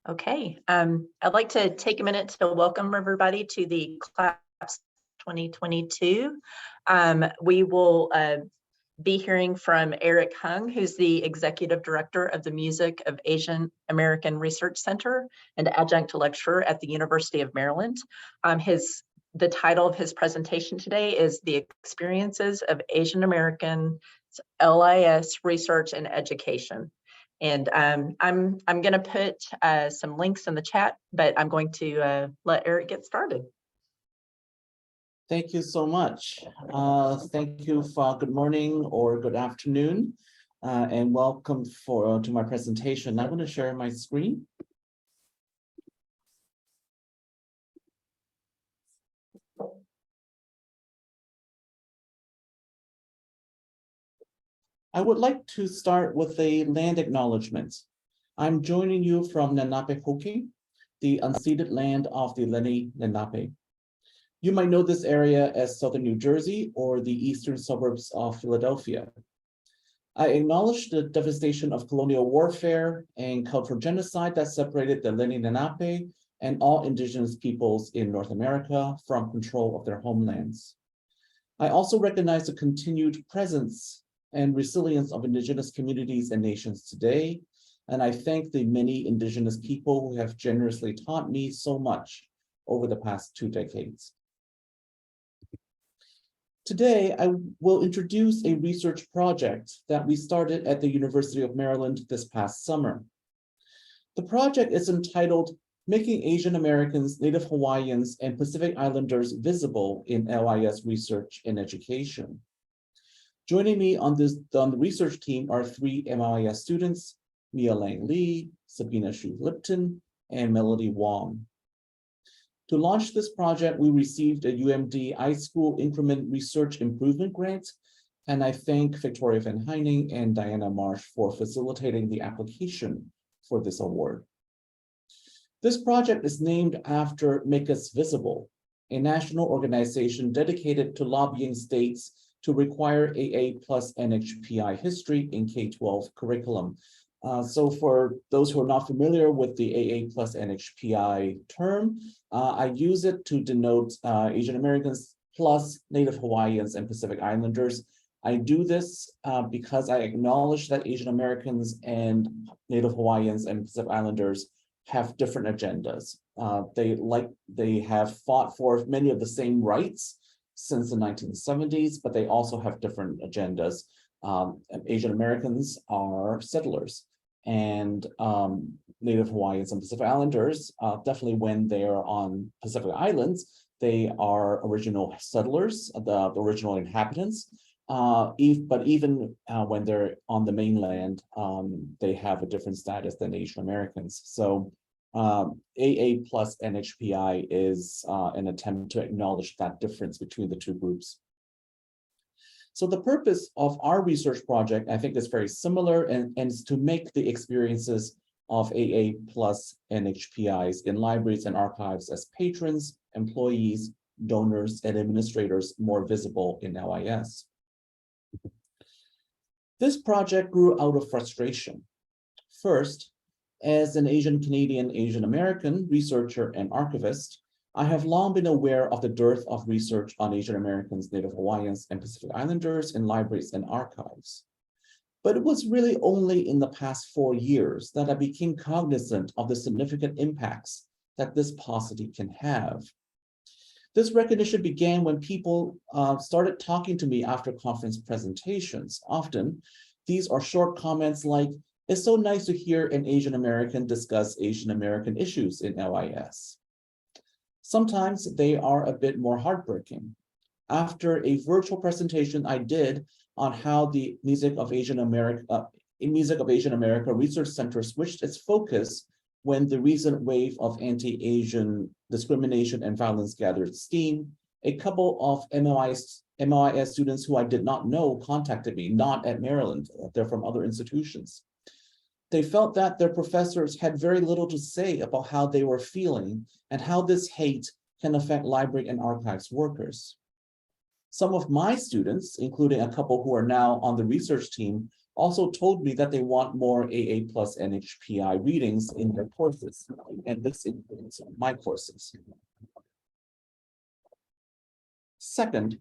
Okay, I'd like to take a minute to welcome everybody to the class 2022. We will be hearing from Eric Hung, who's the Executive Director of the Music of Asian American Research Center and adjunct lecturer at the University of Maryland. The title of his presentation today is The Experiences of Asian American LIS Research and Education. And I'm going to put some links in the chat, but I'm going to let Eric get started. Thank you so much. Thank you for good morning or good afternoon, and welcome to my presentation. I'm going to share my screen. I would like to start with a land acknowledgement. I'm joining you from Lenape Hoking, the unceded land of the Lenni Lenape. You might know this area as southern New Jersey or the eastern suburbs of Philadelphia. I acknowledge the devastation of colonial warfare and cultural genocide that separated the Lenni Lenape and all indigenous peoples in North America from control of their homelands. I also recognize the continued presence and resilience of indigenous communities and nations today, and I thank the many indigenous people who have generously taught me so much over the past 2 decades. Today, I will introduce a research project that we started at the University of Maryland this past summer. The project is entitled Making Asian Americans, Native Hawaiians, and Pacific Islanders Visible in LIS Research and Education. Joining me on the research team are 3 MLIS students, Mia Lang Lee, Sabina Shu Lipton, and Melody Wong. To launch this project, we received a UMD iSchool Increment Research Improvement Grant, and I thank Victoria Van Heining and Diana Marsh for facilitating the application for this award. This project is named after Make Us Visible, a national organization dedicated to lobbying states to require AA plus NHPI history in K-12 curriculum. So for those who are not familiar with the AA plus NHPI term, I use it to denote Asian Americans plus Native Hawaiians and Pacific Islanders. I do this because I acknowledge that Asian Americans and Native Hawaiians and Pacific Islanders have different agendas. They have fought for many of the same rights since the 1970s, but they also have different agendas. Asian Americans are settlers, and Native Hawaiians and Pacific Islanders, definitely when they are on Pacific Islands, they are original settlers, the original inhabitants. But even when they're on the mainland, they have a different status than Asian Americans. So AA plus NHPI is an attempt to acknowledge that difference between the two groups. So the purpose of our research project, I think, is very similar and is to make the experiences of AA plus NHPIs in libraries and archives as patrons, employees, donors, and administrators more visible in LIS. This project grew out of frustration. First, as an Asian Canadian, Asian American researcher and archivist, I have long been aware of the dearth of research on Asian Americans, Native Hawaiians, and Pacific Islanders in libraries and archives. But it was really only in the past 4 years that I became cognizant of the significant impacts that this paucity can have. This recognition began when people started talking to me after conference presentations. Often, these are short comments like, "It's so nice to hear an Asian American discuss Asian American issues in LIS." Sometimes they are a bit more heartbreaking. After a virtual presentation I did on how the Music of Asian America Research Center switched its focus when the recent wave of anti-Asian discrimination and violence gathered steam, a couple of MLIS students who I did not know contacted me, not at Maryland, they're from other institutions. They felt that their professors had very little to say about how they were feeling and how this hate can affect library and archives workers. Some of my students, including a couple who are now on the research team, also told me that they want more AA plus NHPI readings in their courses, and this includes my courses. Second,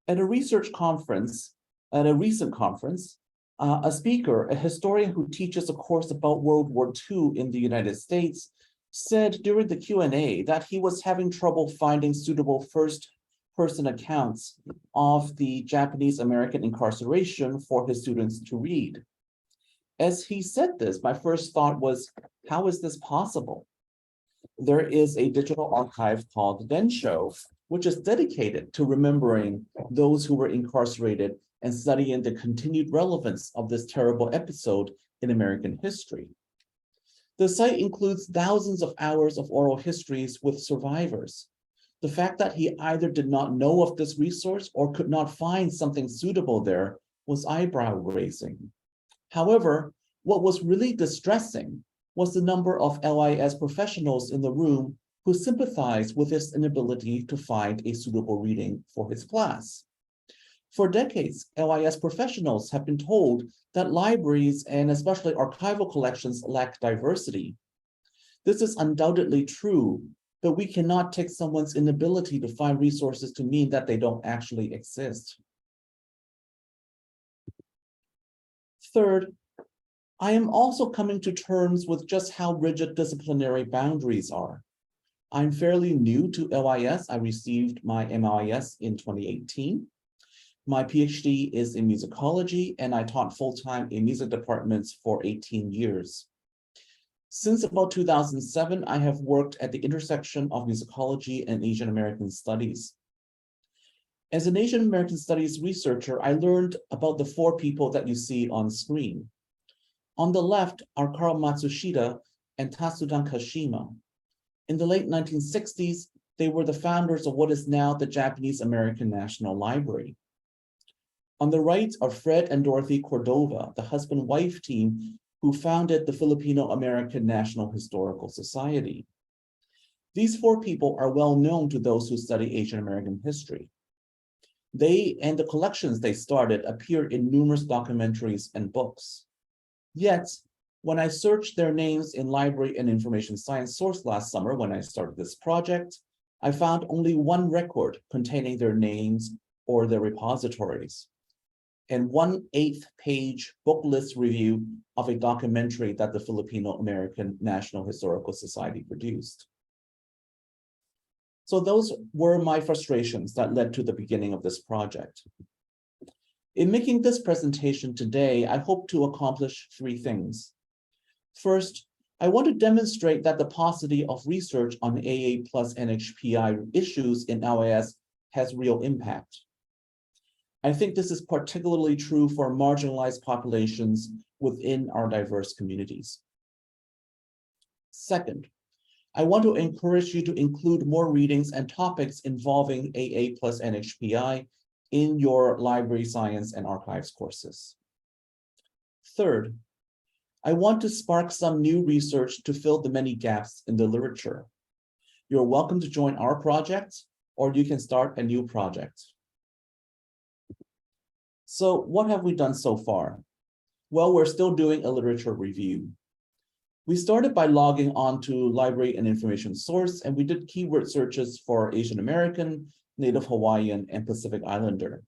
at a recent conference, a speaker, a historian who teaches a course about World War II in the United States, said during the Q&A that he was having trouble finding suitable first-person accounts of the Japanese American incarceration for his students to read. As he said this, my first thought was, how is this possible? There is a digital archive called Densho, which is dedicated to remembering those who were incarcerated and studying the continued relevance of this terrible episode in American history. The site includes thousands of hours of oral histories with survivors. The fact that he either did not know of this resource or could not find something suitable there was eyebrow-raising. However, what was really distressing was the number of LIS professionals in the room who sympathized with his inability to find a suitable reading for his class. For decades, LIS professionals have been told that libraries and especially archival collections lack diversity. This is undoubtedly true, but we cannot take someone's inability to find resources to mean that they don't actually exist. Third, I am also coming to terms with just how rigid disciplinary boundaries are. I'm fairly new to LIS. I received my MLIS in 2018. My PhD is in musicology, and I taught full-time in music departments for 18 years. Since about 2007, I have worked at the intersection of musicology and Asian American studies. As an Asian American studies researcher, I learned about the four people that you see on screen. On the left are Karl Matsushita and Tatsudan Kashima. In the late 1960s, they were the founders of what is now the Japanese American National Library. On the right are Fred and Dorothy Cordova, the husband-wife team who founded the Filipino American National Historical Society. These four people are well known to those who study Asian American history. They and the collections they started appear in numerous documentaries and books. Yet, when I searched their names in Library and Information Science source last summer when I started this project, I found only one record containing their names or their repositories, and 1/8 page book list review of a documentary that the Filipino American National Historical Society produced. So those were my frustrations that led to the beginning of this project. In making this presentation today, I hope to accomplish three things. First, I want to demonstrate that the paucity of research on AA plus NHPI issues in LIS has real impact. I think this is particularly true for marginalized populations within our diverse communities. Second, I want to encourage you to include more readings and topics involving AA plus NHPI in your library science and archives courses. Third, I want to spark some new research to fill the many gaps in the literature. You're welcome to join our project, or you can start a new project. So what have we done so far? Well, we're still doing a literature review. We started by logging on to Library and Information Source, and we did keyword searches for Asian American, Native Hawaiian, and Pacific Islander.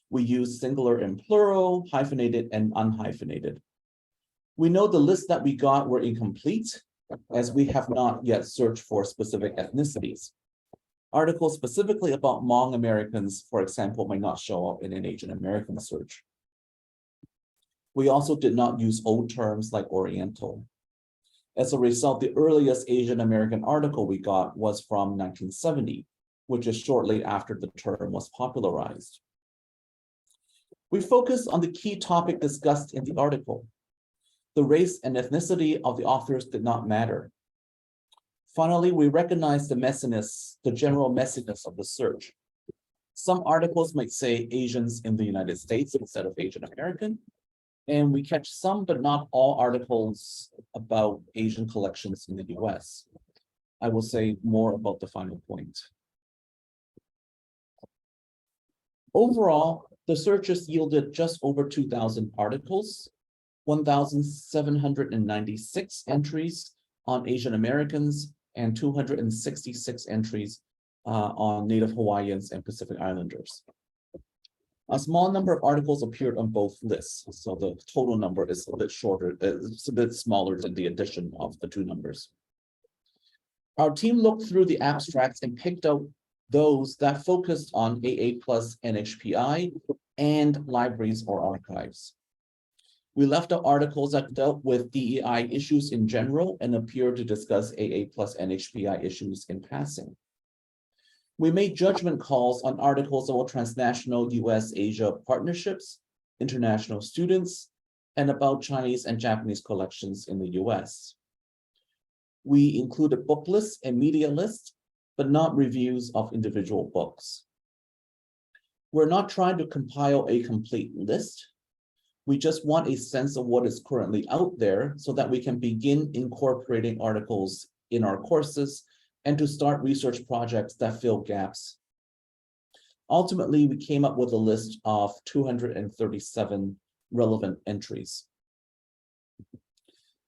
We used singular and plural, hyphenated and unhyphenated. We know the lists that we got were incomplete, as we have not yet searched for specific ethnicities. Articles specifically about Hmong Americans, for example, might not show up in an Asian American search. We also did not use old terms like Oriental. As a result, the earliest Asian American article we got was from 1970, which is shortly after the term was popularized. We focused on the key topic discussed in the article. The race and ethnicity of the authors did not matter. Finally, we recognized the messiness, the general messiness of the search. Some articles might say Asians in the United States instead of Asian American, and we catch some but not all articles about Asian collections in the US. I will say more about the final point. Overall, the searches yielded just over 2,000 articles, 1,796 entries on Asian Americans, and 266 entries on Native Hawaiians and Pacific Islanders. A small number of articles appeared on both lists, so the total number is a bit shorter, it's a bit smaller than the addition of the two numbers. Our team looked through the abstracts and picked out those that focused on AA plus NHPI and libraries or archives. We left out articles that dealt with DEI issues in general and appeared to discuss AA plus NHPI issues in passing. We made judgment calls on articles about transnational US-Asia partnerships, international students, and about Chinese and Japanese collections in the US. We included book lists and media lists, but not reviews of individual books. We're not trying to compile a complete list. We just want a sense of what is currently out there so that we can begin incorporating articles in our courses and to start research projects that fill gaps. Ultimately, we came up with a list of 237 relevant entries.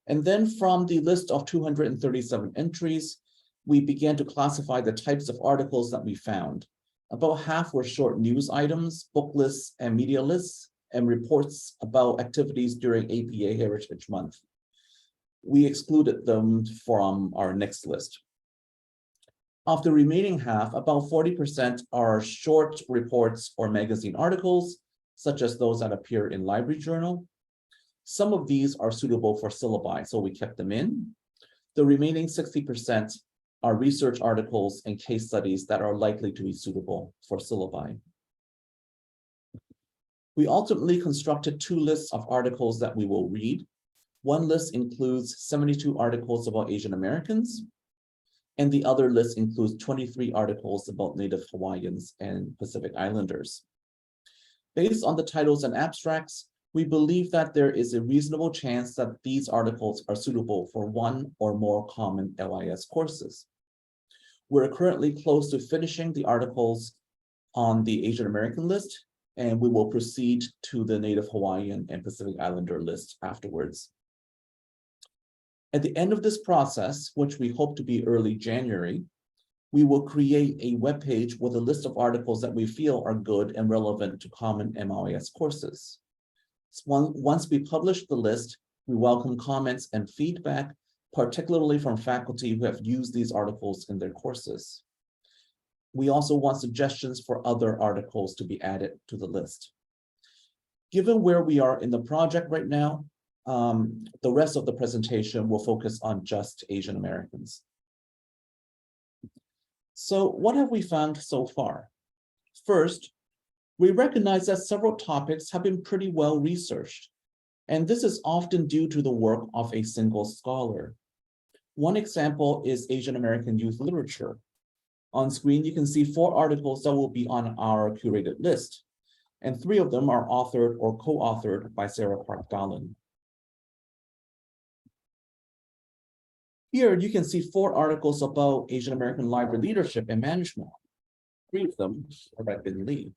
And then from the list of 237 entries, we began to classify the types of articles that we found. About half were short news items, book lists, and media lists, and reports about activities during APA Heritage Month. We excluded them from our next list. Of the remaining half, about 40% are short reports or magazine articles, such as those that appear in Library Journal. Some of these are suitable for syllabi, so we kept them in. The remaining 60% are research articles and case studies that are likely to be suitable for syllabi. We ultimately constructed two lists of articles that we will read. One list includes 72 articles about Asian Americans, and the other list includes 23 articles about Native Hawaiians and Pacific Islanders. Based on the titles and abstracts, we believe that there is a reasonable chance that these articles are suitable for one or more common LIS courses. We're currently close to finishing the articles on the Asian American list, and we will proceed to the Native Hawaiian and Pacific Islander list afterwards. At the end of this process, which we hope to be early January, we will create a webpage with a list of articles that we feel are good and relevant to common MLIS courses. Once we publish the list, we welcome comments and feedback, particularly from faculty who have used these articles in their courses. We also want suggestions for other articles to be added to the list. Given where we are in the project right now, the rest of the presentation will focus on just Asian Americans. So what have we found so far? First, we recognize that several topics have been pretty well researched, and this is often due to the work of a single scholar. One example is Asian American youth literature. On screen, you can see 4 articles that will be on our curated list, and 3 of them are authored or co-authored by Sarah Park Dahlen. Here, you can see 4 articles about Asian American library leadership and management. 3 of them are by Ben Lee.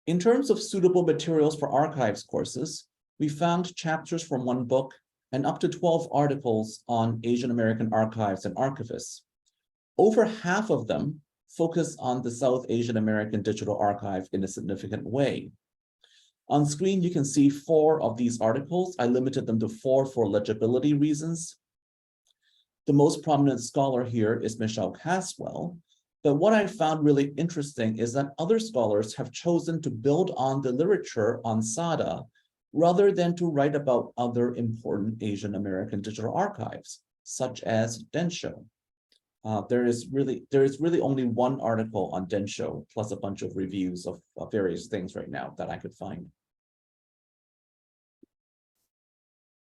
In terms of suitable materials for archives courses, we found chapters from 1 book and up to 12 articles on Asian American archives and archivists. Over half of them focus on the South Asian American Digital Archive in a significant way. On screen, you can see 4 of these articles. I limited them to 4 for legibility reasons. The most prominent scholar here is Michelle Caswell, but what I found really interesting is that other scholars have chosen to build on the literature on SADA rather than to write about other important Asian American digital archives, such as Densho. There is really only 1 article on Densho, plus a bunch of reviews of various things right now that I could find.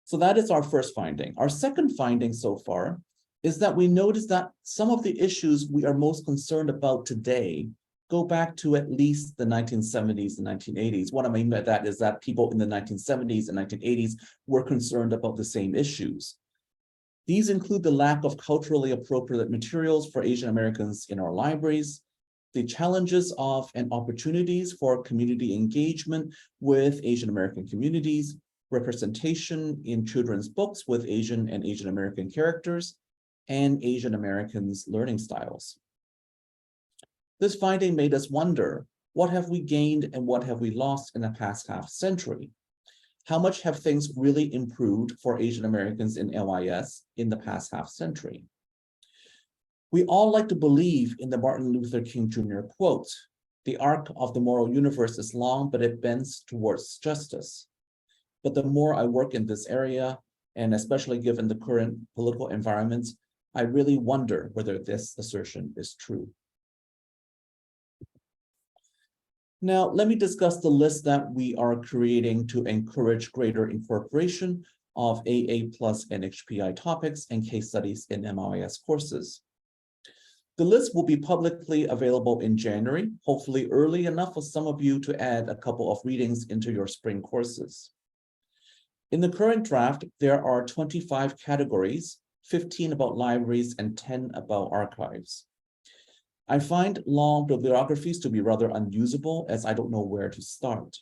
So that is our first finding. Our second finding so far is that we noticed that some of the issues we are most concerned about today go back to at least the 1970s and 1980s. What I mean by that is that people in the 1970s and 1980s were concerned about the same issues. These include the lack of culturally appropriate materials for Asian Americans in our libraries, the challenges of and opportunities for community engagement with Asian American communities, representation in children's books with Asian and Asian American characters, and Asian Americans' learning styles. This finding made us wonder, what have we gained and what have we lost in the past half century? How much have things really improved for Asian Americans in LIS in the past half century? We all like to believe in the Martin Luther King Jr. quote, "The arc of the moral universe is long, but it bends towards justice." But the more I work in this area, and especially given the current political environment, I really wonder whether this assertion is true. Now, let me discuss the list that we are creating to encourage greater incorporation of AA plus and HPI topics and case studies in MLIS courses. The list will be publicly available in January, hopefully early enough for some of you to add a couple of readings into your spring courses. In the current draft, there are 25 categories, 15 about libraries and 10 about archives. I find long bibliographies to be rather unusable as I don't know where to start.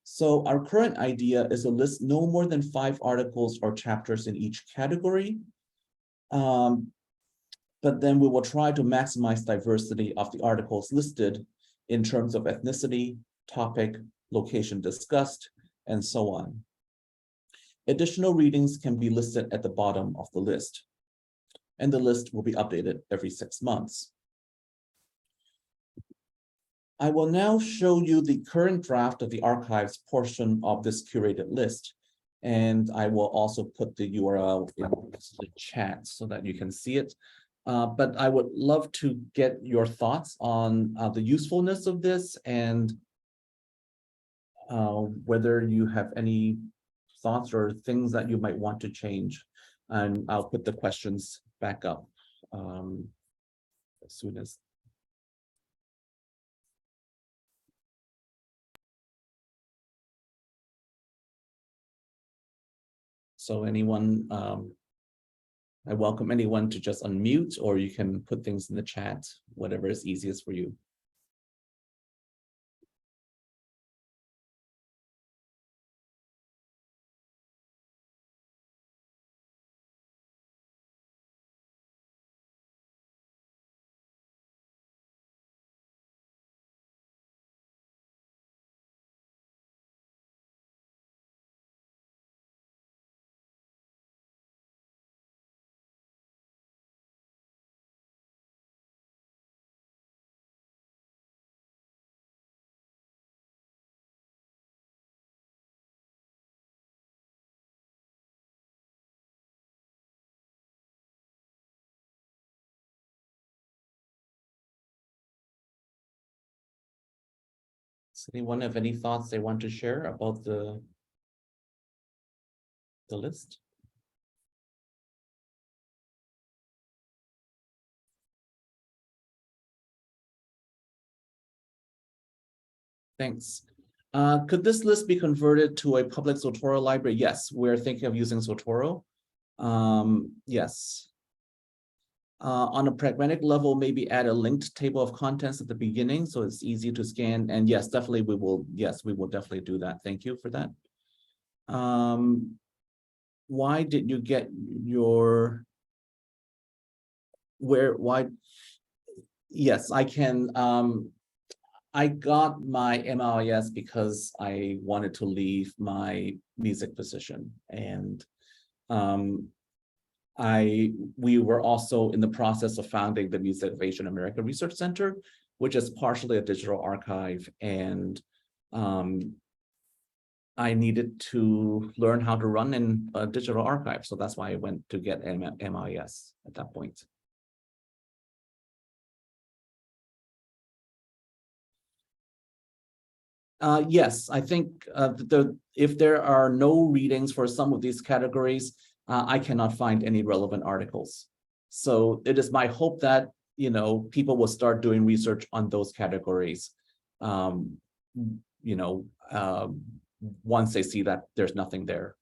So our current idea is to list no more than 5 articles or chapters in each category. But then we will try to maximize diversity of the articles listed in terms of ethnicity, topic, location discussed, and so on. Additional readings can be listed at the bottom of the list, and the list will be updated every 6 months. I will now show you the current draft of the archives portion of this curated list, and I will also put the URL in the chat so that you can see it. But I would love to get your thoughts on the usefulness of this and whether you have any thoughts or things that you might want to change. And I'll put the questions back up as soon as. So anyone, I welcome anyone to just unmute, or you can put things in the chat, whatever is easiest for you. Does anyone have any thoughts they want to share about the list? Thanks. Could this list be converted to a public Zotero library? Yes, we're thinking of using Zotero. Yes. On a pragmatic level, maybe add a linked table of contents at the beginning so it's easy to scan. And yes, definitely we will. Yes, we will definitely do that. Thank you for that. Why did you get your why? Yes, I can. I got my MLIS because I wanted to leave my music position, and we were also in the process of founding the Music of Asian American Research Center, which is partially a digital archive, and I needed to learn how to run in a digital archive, so that's why I went to get MLIS at that point. Yes, I think if there are no readings for some of these categories, I cannot find any relevant articles. So it is my hope that people will start doing research on those categories. Once they see that there's nothing there.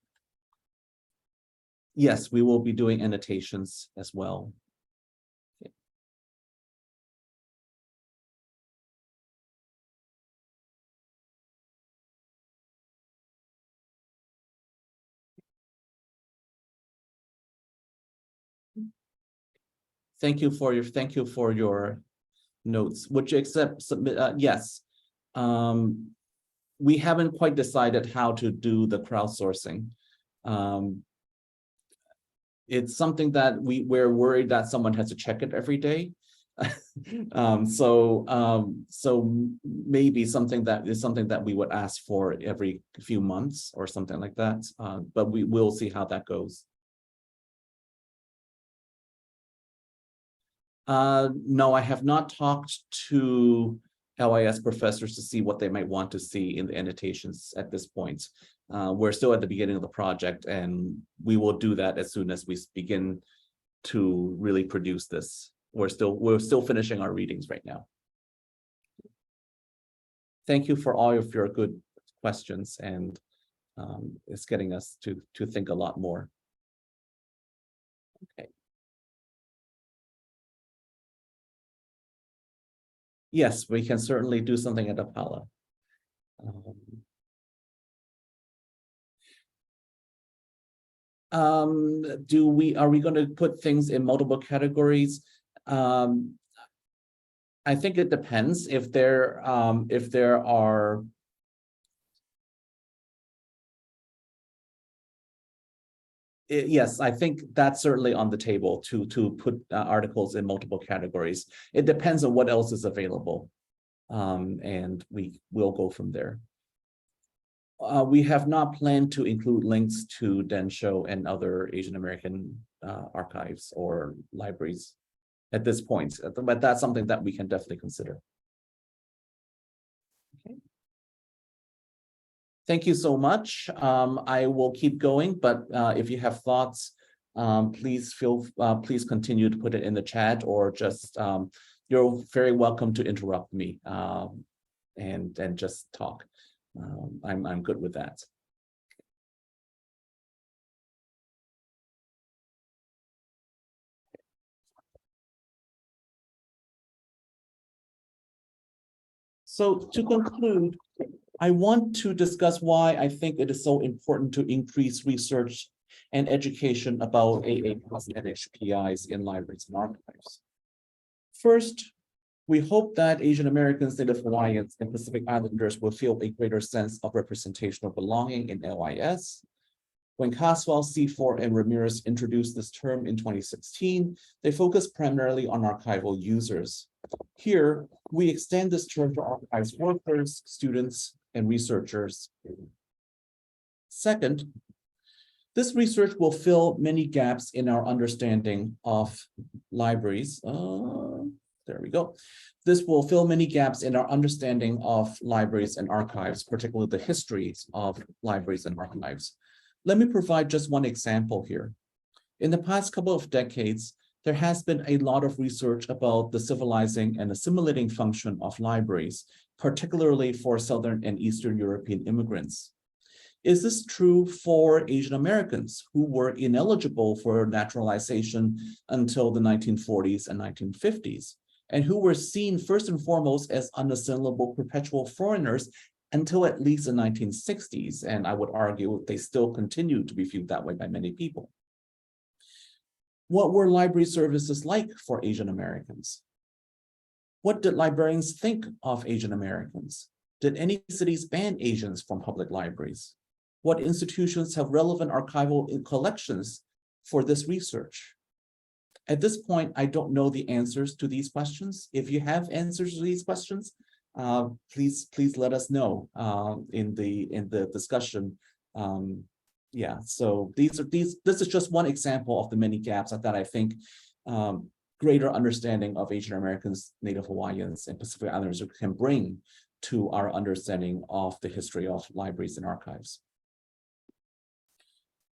Yes, we will be doing annotations as well. Okay. Thank you for your notes. Would you accept submit? Yes. We haven't quite decided how to do the crowdsourcing. It's something that we're worried that someone has to check it every day. So maybe something that we would ask for every few months or something like that. But we will see how that goes. No, I have not talked to LIS professors to see what they might want to see in the annotations at this point. We're still at the beginning of the project, and we will do that as soon as we begin to really produce this. We're still finishing our readings right now. Thank you for all of your good questions, and it's getting us to think a lot more. Okay. Yes, we can certainly do something at Apala. Are we going to put things in multiple categories? I think it depends. If there are yes, I think that's certainly on the table to put articles in multiple categories. It depends on what else is available, and we will go from there. We have not planned to include links to Densho and other Asian American archives or libraries at this point, but that's something that we can definitely consider. Okay. Thank you so much. I will keep going, but if you have thoughts, please continue to put it in the chat, or just you're very welcome to interrupt me and just talk. I'm good with that. So to conclude, I want to discuss why I think it is so important to increase research and education about AA+ and HPIs in libraries and archives. First, we hope that Asian Americans, Native Hawaiians, and Pacific Islanders will feel a greater sense of representational belonging in LIS. When Caswell, C4, and Ramirez introduced this term in 2016, they focused primarily on archival users. Here, we extend this term to archives workers, students, and researchers. Second, this research will fill many gaps in our understanding of libraries. There we go. This will fill many gaps in our understanding of libraries and archives, particularly the histories of libraries and archives. Let me provide just one example here. In the past couple of decades, there has been a lot of research about the civilizing and assimilating function of libraries, particularly for Southern and Eastern European immigrants. Is this true for Asian Americans who were ineligible for naturalization until the 1940s and 1950s, and who were seen first and foremost as unassimilable perpetual foreigners until at least the 1960s, and I would argue they still continue to be viewed that way by many people? What were library services like for Asian Americans? What did librarians think of Asian Americans? Did any cities ban Asians from public libraries? What institutions have relevant archival collections for this research? At this point, I don't know the answers to these questions. If you have answers to these questions, please let us know in the discussion. Yeah, so this is just one example of the many gaps that I think greater understanding of Asian Americans, Native Hawaiians, and Pacific Islanders can bring to our understanding of the history of libraries and archives.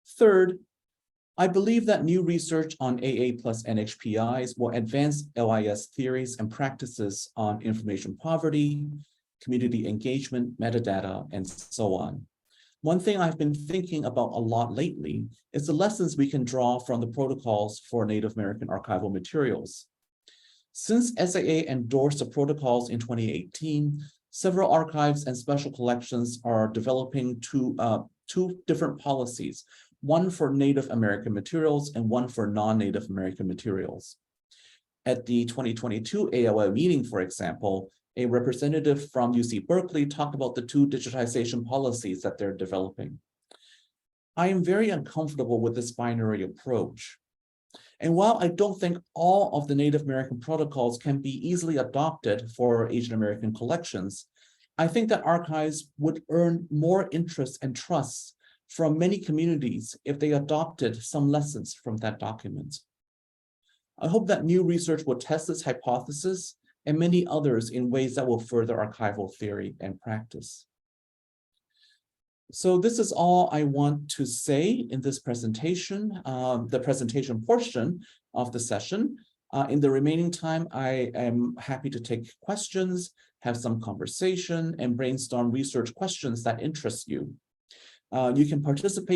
Third, I believe that new research on AA+ and HPIs will advance LIS theories and practices on information poverty, community engagement, metadata, and so on. One thing I've been thinking about a lot lately is the lessons we can draw from the protocols for Native American archival materials. Since SAA endorsed the protocols in 2018, several archives and special collections are developing two different policies, one for Native American materials and one for non-Native American materials. At the 2022 AOA meeting, for example, a representative from UC Berkeley talked about the two digitization policies that they're developing. I am very uncomfortable with this binary approach. And while I don't think all of the Native American protocols can be easily adopted for Asian American collections, I think that archives would earn more interest and trust from many communities if they adopted some lessons from that document. I hope that new research will test this hypothesis and many others in ways that will further archival theory and practice. So this is all I want to say in this presentation, the presentation portion of the session. In the remaining time, I am happy to take questions, have some conversation, and brainstorm research questions that interest you. You can participate